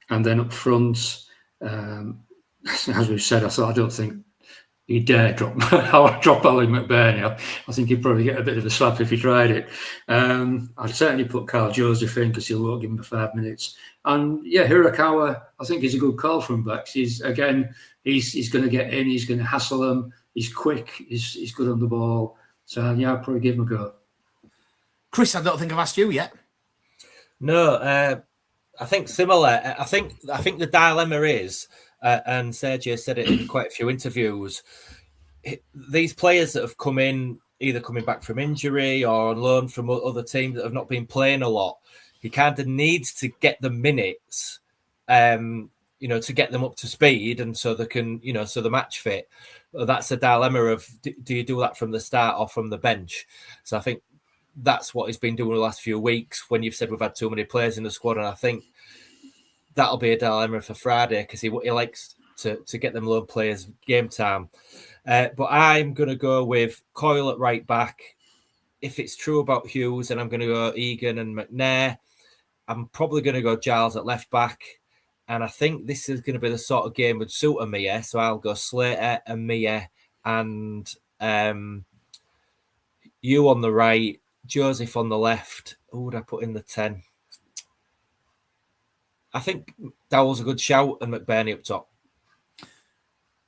[SPEAKER 3] And then up front, as we've said, I don't think you dare drop Ollie McBurney. I think he'd probably get a bit of a slap if he tried it. I'd certainly put Carl Joseph in because he'll won't give him the 5 minutes. And yeah, Hirakawa, I think he's a good call from backs. He's going to get in. He's going to hassle them. He's quick. He's good on the ball. So yeah, I'd probably give him a go.
[SPEAKER 1] Chris, I don't think I've asked you yet.
[SPEAKER 5] No, I think similar. I think the dilemma is, and Sergio said it in quite a few interviews, these players that have come in, either coming back from injury or on loan from other teams that have not been playing a lot, he kind of needs to get the minutes, to get them up to speed, and so they can, so the match fit. That's a dilemma of do you do that from the start or from the bench? So I think that's what he's been doing the last few weeks when you've said we've had too many players in the squad, and I think that'll be a dilemma for Friday because he likes to get them loan players game time. But I'm going to go with Coyle at right back. If it's true about Hughes, and I'm going to go Egan and McNair, I'm probably going to go Giles at left back. And I think this is going to be the sort of game would suit Amir. So I'll go Slater, Amir, and you on the right, Joseph on the left. Who would I put in the 10? I think Dowell's a good shout and McBurney up top.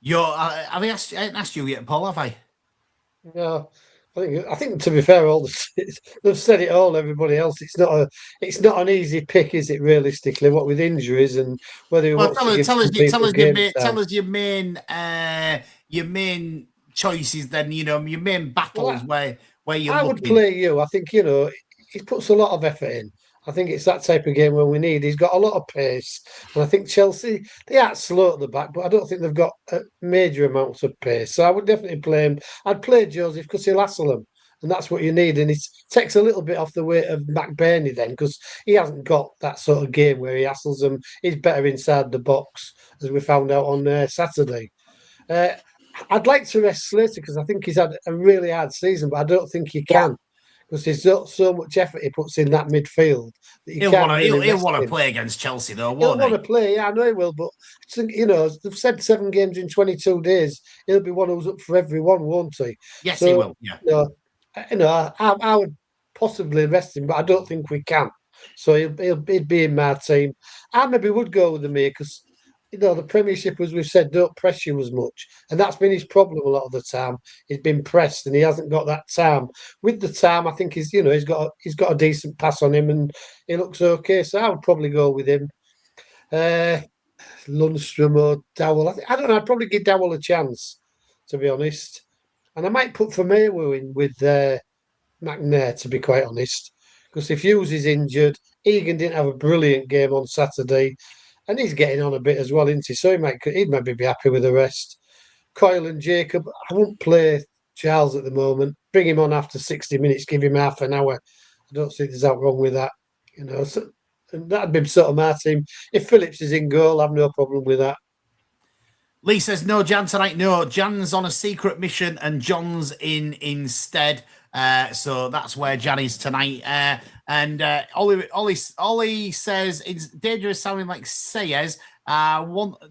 [SPEAKER 1] I haven't asked you yet, Paul, have I?
[SPEAKER 4] No, I think to be fair, they've said it all. Everybody else, it's not an easy pick, is it? Realistically, what with injuries and whether you want to
[SPEAKER 1] tell us your main choices. Then your main battles where you.
[SPEAKER 4] I would play you. I think he puts a lot of effort in. I think it's that type of game when we need. He's got a lot of pace, and I think Chelsea, they are slow at the back, but I don't think they've got major amounts of pace. So I would definitely play him. I'd play Joseph because he'll hassle them, and that's what you need. And it takes a little bit off the weight of McBurney then, because he hasn't got that sort of game where he hassles them. He's better inside the box, as we found out on Saturday. I'd like to rest Slater because I think he's had a really hard season, but I don't think he can. Because there's not so much effort he puts in that midfield that
[SPEAKER 1] he'll want to play against Chelsea, though, won't he?
[SPEAKER 4] He'll want to play, yeah, I know he will, but they've said 7 games in 22 days. He'll be one who's up for every one, won't he?
[SPEAKER 1] Yes, he will. Yeah.
[SPEAKER 4] I would possibly rest him, but I don't think we can. So he'd be in my team. I maybe would go with Amir because the Premiership, as we've said, don't press you as much, and that's been his problem a lot of the time. He's been pressed, and he hasn't got that time. With the time, I think he's got a decent pass on him, and he looks okay. So I would probably go with him. Lundstrom or Dowell. I don't know. I'd probably give Dowell a chance, to be honest, and I might put Vermeerwu in with McNair, to be quite honest, Because if Hughes is injured, Egan didn't have a brilliant game on Saturday, and he's getting on a bit as well, isn't he? So he'd maybe be happy with the rest. Coyle and Jacob, I wouldn't play Charles at the moment. Bring him on after 60 minutes, give him half an hour. I don't think there's out wrong with that. So, and that'd be sort of my team. If Phillips is in goal, I've no problem with that.
[SPEAKER 1] Lee says no Jan tonight. No, Jan's on a secret mission and John's in instead. So that's where Jan is tonight. And Ollie says it's dangerous sounding like Sayers.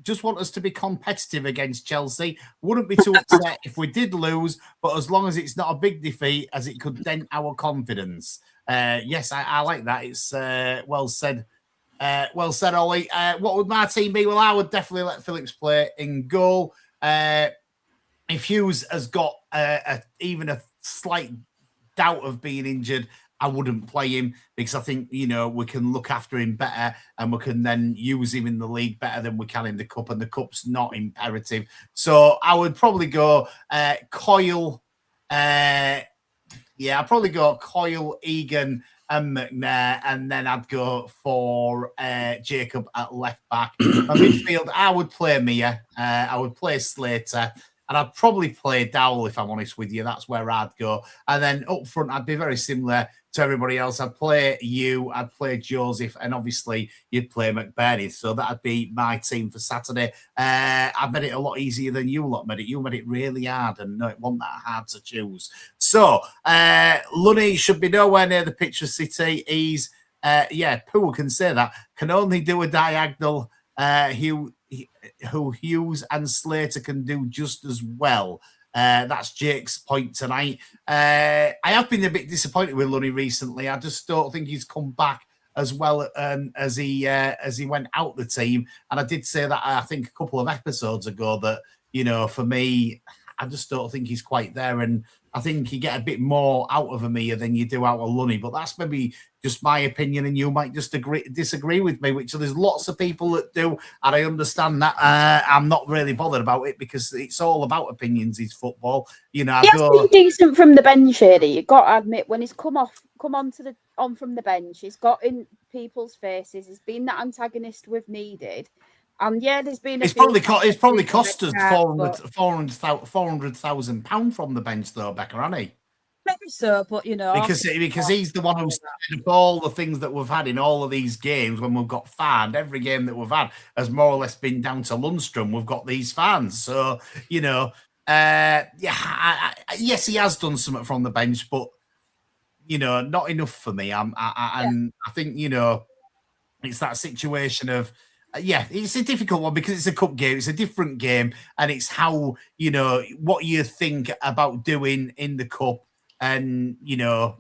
[SPEAKER 1] Just want us to be competitive against Chelsea. Wouldn't be too upset if we did lose, but as long as it's not a big defeat, as it could dent our confidence. Yes, I like that. It's well said. Well said, Ollie. What would my team be? Well, I would definitely let Phillips play in goal. If Hughes has got even a slight doubt of being injured, I wouldn't play him because I think, we can look after him better and we can then use him in the league better than we can in the cup, and the cup's not imperative. So I would probably go Coyle. I'd probably go Coyle, Egan, and McNair, and then I'd go for Jacob at left back. My midfield, I would play Mia, I would play Slater, and I'd probably play Dowell if I'm honest with you. That's where I'd go. And then up front, I'd be very similar to everybody else. I'd play you, I'd play Joseph, and obviously you'd play McBurney. So that'd be my team for Saturday. I made it a lot easier than you lot made it. You made it really hard, and no, it wasn't that hard to choose. So Lunny should be nowhere near the pitch for City. He's Pooh can say that. Can only do a diagonal. Who Hughes and Slater can do just as well. That's Jake's point tonight. I have been a bit disappointed with Lunny recently. I just don't think he's come back as well as he went out the team. And I did say that I think a couple of episodes ago that for me, I just don't think he's quite there. And I think you get a bit more out of Amir than you do out of Lunny. But that's maybe just my opinion, and you might just disagree with me, which there's lots of people that do, and I understand that. I'm not really bothered about it because it's all about opinions. It's football, He's
[SPEAKER 7] been decent from the bench here. You've got to admit, when he's come on from the bench, he's got in people's faces. He's been that antagonist we've needed. And there's been. It's
[SPEAKER 1] probably cost us £400,000 from the bench, though, Becca, hasn't he?
[SPEAKER 7] Maybe so, but
[SPEAKER 1] because he's the one who started all the things that we've had in all of these games when we've got fanned. Every game that we've had has more or less been down to Lundstrom. We've got these fans, so yes, he has done something from the bench, but not enough for me. And I think it's that situation of. It's a difficult one because it's a cup game. It's a different game, and it's how what you think about doing in the cup, and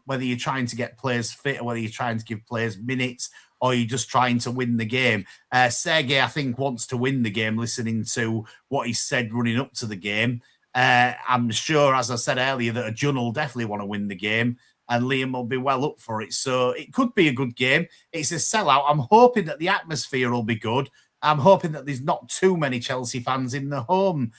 [SPEAKER 1] whether you're trying to get players fit or whether you're trying to give players minutes or you're just trying to win the game. Sergey, I think, wants to win the game. Listening to what he said running up to the game, I'm sure, as I said earlier, that a Jun will definitely want to win the game. And Liam will be well up for it. So it could be a good game. It's a sellout. I'm hoping that the atmosphere will be good. I'm hoping that there's not too many Chelsea fans in the home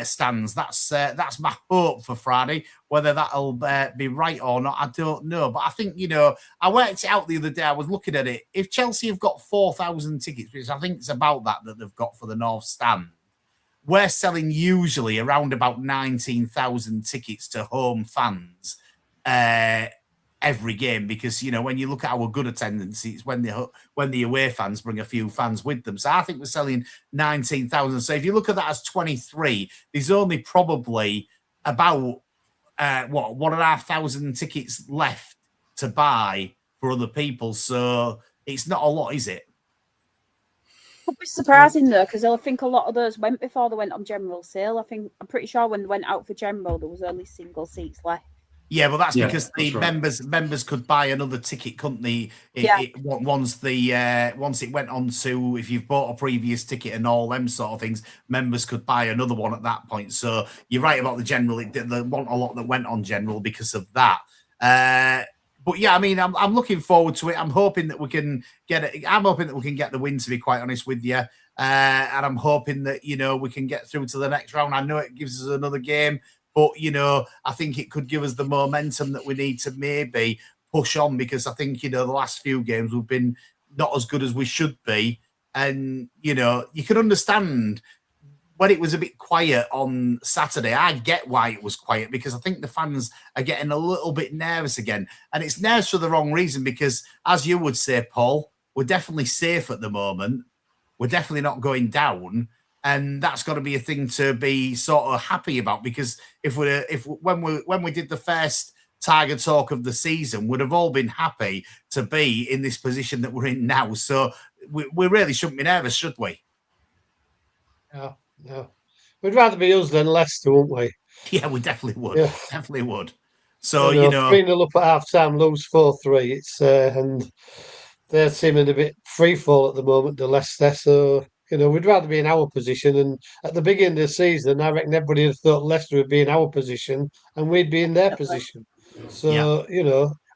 [SPEAKER 1] stands. That's my hope for Friday. Whether that'll be right or not, I don't know. But I think, I worked it out the other day. I was looking at it. If Chelsea have got 4,000 tickets, which I think it's about that they've got for the North Stand, we're selling usually around about 19,000 tickets to home fans every game, because when you look at our good attendance, it's when the away fans bring a few fans with them. So I think we're selling 19,000. So if you look at that as 23, there's only probably about 1,500 tickets left to buy for other people. So it's not a lot, is it?
[SPEAKER 7] Could be surprising though, because I think a lot of those went before they went on general sale. I'm pretty sure when they went out for general, there was only single seats left.
[SPEAKER 1] Yeah, well, that's because the members could buy another ticket, couldn't they? Once it went on to, if you've bought a previous ticket and all them sort of things, members could buy another one at that point. So you're right about the general. There weren't a lot that went on general because of that. But yeah, I mean, I'm looking forward to it. I'm hoping that we can get it. I'm hoping that we can get the win, to be quite honest with you. And I'm hoping that we can get through to the next round. I know it gives us another game. But, I think it could give us the momentum that we need to maybe push on, because I think, the last few games we've been not as good as we should be. And, you can understand when it was a bit quiet on Saturday. I get why it was quiet, because I think the fans are getting a little bit nervous again. And it's nerves for the wrong reason, because, as you would say, Paul, we're definitely safe at the moment. We're definitely not going down. And that's got to be a thing to be sort of happy about, because when we did the first Tiger Talk of the season, would have all been happy to be in this position that we're in now. So we really shouldn't be nervous, should we?
[SPEAKER 4] No. We'd rather be us than Leicester, wouldn't we?
[SPEAKER 1] Yeah, we definitely would.
[SPEAKER 4] Yeah.
[SPEAKER 1] Definitely would. So,
[SPEAKER 4] 3-0 up at half time, lose 4-3. It's and they're seeming a bit free fall at the moment, the Leicester. So, we'd rather be in our position. And at the beginning of the season, I reckon everybody had thought Leicester would be in our position and we'd be in their position. So,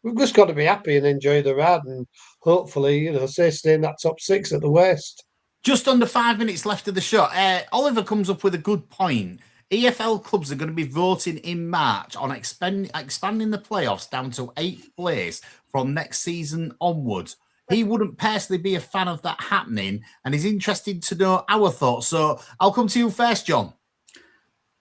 [SPEAKER 4] we've just got to be happy and enjoy the ride, and hopefully, stay in that top 6 at the worst.
[SPEAKER 1] Just under 5 minutes left of the show. Oliver comes up with a good point. EFL clubs are going to be voting in March on expanding the playoffs down to 8th place from next season onwards. He wouldn't personally be a fan of that happening, and is interested to know our thoughts. So I'll come to you first, John.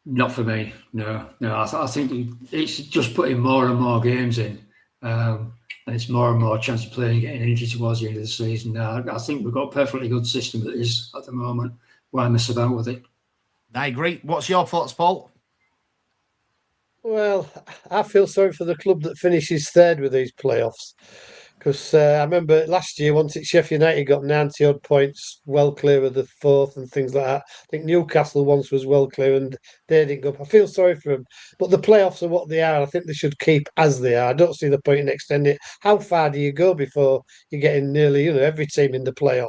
[SPEAKER 3] Not for me. No. I think it's just putting more and more games in. And it's more and more chance of playing, getting injured towards the end of the season. Now, I think we've got a perfectly good system that is at the moment. Why mess about with it?
[SPEAKER 1] I agree. What's your thoughts, Paul?
[SPEAKER 4] Well, I feel sorry for the club that finishes third with these playoffs. Because I remember last year, once Sheffield United got 90 odd points, well clear of the fourth and things like that. I think Newcastle once was well clear and they didn't go up. I feel sorry for them. But the playoffs are what they are. I think they should keep as they are. I don't see the point in extending it. How far do you go before you're getting nearly, every team in the playoff?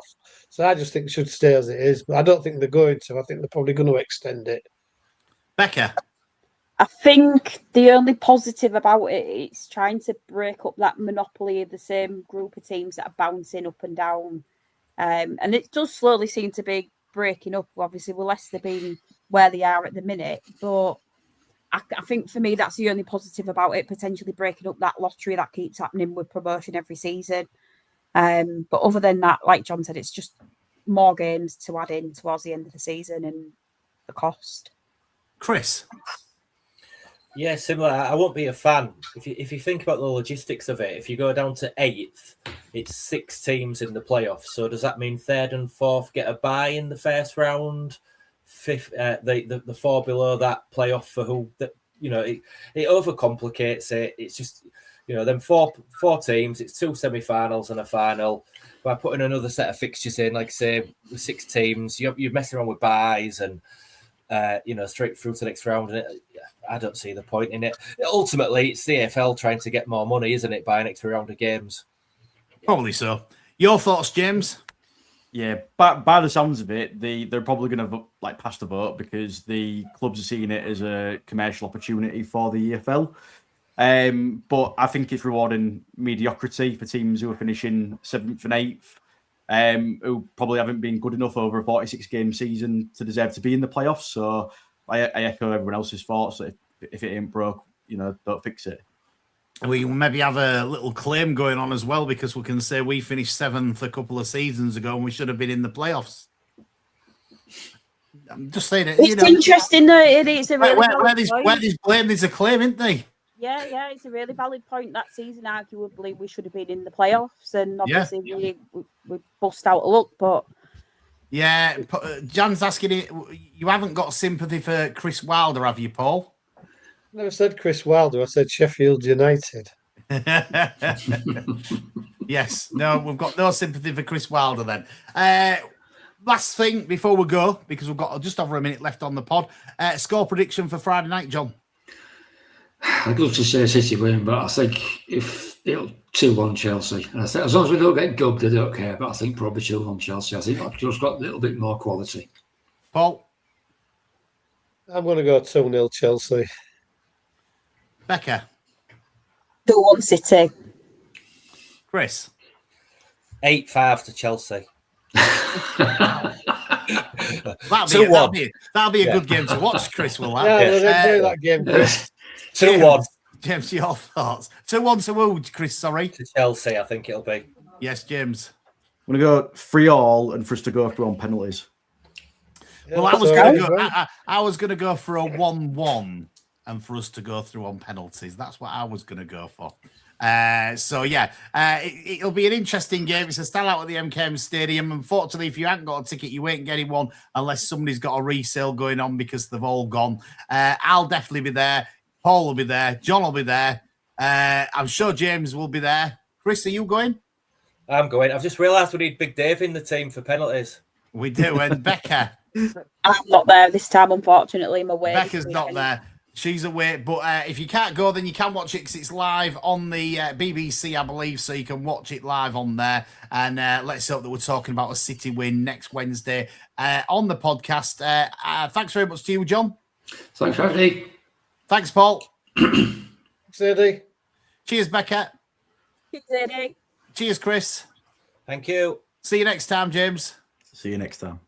[SPEAKER 4] So I just think it should stay as it is. But I don't think they're going to. I think they're probably going to extend it.
[SPEAKER 1] Becca?
[SPEAKER 7] I think the only positive about it is trying to break up that monopoly of the same group of teams that are bouncing up and down. And it does slowly seem to be breaking up, obviously, with Leicester being where they are at the minute. But I think for me, that's the only positive about it, potentially breaking up that lottery that keeps happening with promotion every season. But other than that, like John said, it's just more games to add in towards the end of the season and the cost.
[SPEAKER 1] Chris?
[SPEAKER 5] Yeah, similar. I won't be a fan. If you think about the logistics of it, if you go down to 8th, it's 6 teams in the playoffs. So does that mean 3rd and 4th get a bye in the first round? 5th, the 4 below that playoff for who? It overcomplicates it. It's just then four teams. It's 2 semi-finals and a final. By putting another set of fixtures in, like say with 6 teams, you're messing around with byes and straight through to the next round. And I don't see the point in it. Ultimately, it's the AFL trying to get more money, isn't it, by an extra round of games?
[SPEAKER 1] Probably so. Your thoughts, James?
[SPEAKER 6] Yeah, by the sounds of it, they're probably going to pass the vote because the clubs are seeing it as a commercial opportunity for the EFL. But I think it's rewarding mediocrity for teams who are finishing 7th and 8th, who probably haven't been good enough over a 46-game season to deserve to be in the playoffs. So I echo everyone else's thoughts that if it ain't broke, don't fix it.
[SPEAKER 1] We maybe have a little claim going on as well, because we can say we finished 7th a couple of seasons ago and we should have been in the playoffs. I'm just saying it.
[SPEAKER 7] It's interesting though. It's a really
[SPEAKER 1] where there's blame, there's a claim, isn't there?
[SPEAKER 7] Yeah, it's a really valid point. That season, arguably, we should have been in the playoffs, and obviously we bust out a look. But
[SPEAKER 1] yeah, Jan's asking it. You haven't got sympathy for Chris Wilder, have you, Paul?
[SPEAKER 4] I never said Chris Wilder. I said Sheffield United.
[SPEAKER 1] Yes. No, we've got no sympathy for Chris Wilder then. Last thing before we go, because we've got just over a minute left on the pod. Score prediction for Friday night, John.
[SPEAKER 3] I'd love to say City win, but I think if it'll 2-1 Chelsea. And I think as long as we don't get gubbed, I don't care. But I think probably 2-1 Chelsea. I think I've just got a little bit more quality.
[SPEAKER 1] Paul?
[SPEAKER 4] I'm going to go 2-0 Chelsea.
[SPEAKER 1] Becca?
[SPEAKER 7] 2-1 City.
[SPEAKER 1] Chris?
[SPEAKER 5] 8-5 to Chelsea.
[SPEAKER 1] That'll be a good game to watch, Chris. Will that?
[SPEAKER 4] Yeah, enjoy that game, Chris.
[SPEAKER 5] 2-1.
[SPEAKER 1] James, your thoughts? 2-1 to who, Chris? Sorry.
[SPEAKER 5] To Chelsea, I think it'll be.
[SPEAKER 1] Yes, James.
[SPEAKER 6] I'm going to go 3-3 and for us to go through on penalties.
[SPEAKER 1] Well, I was going to go for a 1-1 and for us to go through on penalties. That's what I was going to go for. It'll be an interesting game. It's a sellout at the MKM Stadium. Unfortunately, if you haven't got a ticket, you ain't getting one unless somebody's got a resale going on because they've all gone. I'll definitely be there. Paul will be there. John will be there. I'm sure James will be there. Chris, are you going?
[SPEAKER 5] I'm going. I've just realised we need Big Dave in the team for penalties.
[SPEAKER 1] We do. And Becca?
[SPEAKER 7] I'm not there this time, unfortunately. I'm away.
[SPEAKER 1] Becca's not there. She's away. But if you can't go, then you can watch it because it's live on the BBC, I believe. So you can watch it live on there. And let's hope that we're talking about a City win next Wednesday on the podcast. Thanks very much to you, John.
[SPEAKER 3] Thanks, Andy.
[SPEAKER 1] Thanks, Paul.
[SPEAKER 4] Thanks, Eddie.
[SPEAKER 1] Cheers, Becca.
[SPEAKER 7] Cheers, Eddie.
[SPEAKER 1] Cheers, Chris.
[SPEAKER 5] Thank you.
[SPEAKER 1] See you next time, James.
[SPEAKER 6] See you next time.